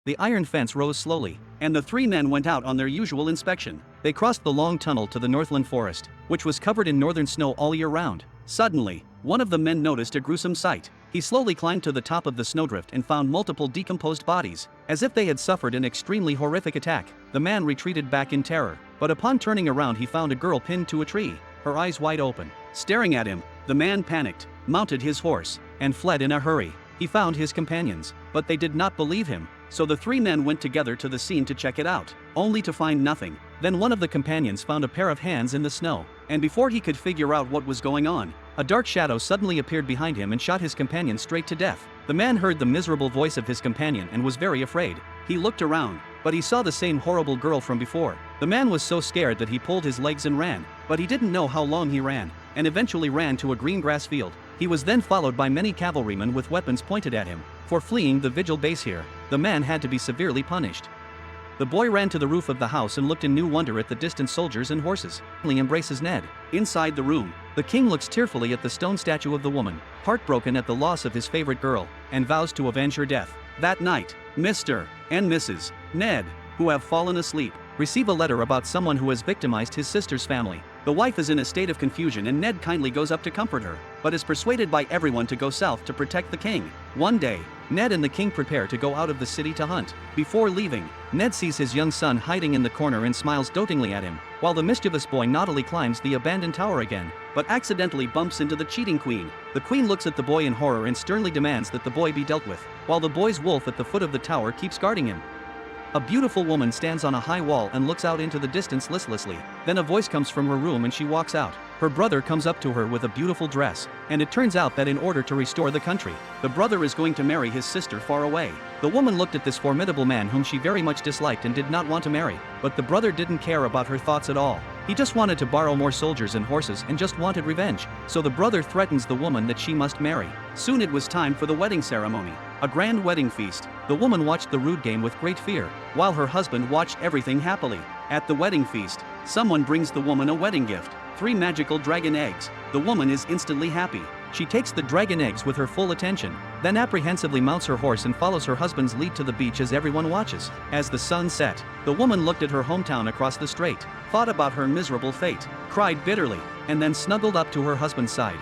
The iron fence rose slowly, and the three men went out on their usual inspection. They crossed the long tunnel to the Northland forest, which was covered in northern snow all year round. Suddenly, one of the men noticed a gruesome sight. He slowly climbed to the top of the snowdrift and found multiple decomposed bodies, as if they had suffered an extremely horrific attack. The man retreated back in terror, but upon turning around he found a girl pinned to a tree, her eyes wide open. Staring at him, the man panicked, mounted his horse, and fled in a hurry. He found his companions, but they did not believe him, so the three men went together to the scene to check it out, only to find nothing. Then one of the companions found a pair of hands in the snow, and before he could figure out what was going on, a dark shadow suddenly appeared behind him and shot his companion straight to death. The man heard the miserable voice of his companion and was very afraid. He looked around, but he saw the same horrible girl from before. The man was so scared that he pulled his legs and ran, but he didn't know how long he ran, and eventually ran to a green grass field. He was then followed by many cavalrymen with weapons pointed at him. For fleeing the vigil base here, the man had to be severely punished. The boy ran to the roof of the house and looked in new wonder at the distant soldiers and horses. He embraces Ned. Inside the room, the king looks tearfully at the stone statue of the woman, heartbroken at the loss of his favorite girl, and vows to avenge her death. That night, Mr. and Mrs. Ned, who have fallen asleep, receive a letter about someone who has victimized his sister's family. The wife is in a state of confusion and Ned kindly goes up to comfort her, but is persuaded by everyone to go south to protect the king. One day, Ned and the king prepare to go out of the city to hunt. Before leaving, Ned sees his young son hiding in the corner and smiles dotingly at him, while the mischievous boy naughtily climbs the abandoned tower again, but accidentally bumps into the cheating queen. The queen looks at the boy in horror and sternly demands that the boy be dealt with, while the boy's wolf at the foot of the tower keeps guarding him. A beautiful woman stands on a high wall and looks out into the distance listlessly. Then a voice comes from her room and she walks out. Her brother comes up to her with a beautiful dress, and it turns out that in order to restore the country, the brother is going to marry his sister far away. The woman looked at this formidable man whom she very much disliked and did not want to marry, but the brother didn't care about her thoughts at all. He just wanted to borrow more soldiers and horses and just wanted revenge, so the brother threatens the woman that she must marry. Soon it was time for the wedding ceremony, a grand wedding feast. The woman watched the rude game with great fear, while her husband watched everything happily. At the wedding feast, someone brings the woman a wedding gift, 3 magical dragon eggs. The woman is instantly happy. She takes the dragon eggs with her full attention, then apprehensively mounts her horse and follows her husband's lead to the beach as everyone watches. As the sun set, the woman looked at her hometown across the strait, thought about her miserable fate, cried bitterly, and then snuggled up to her husband's side.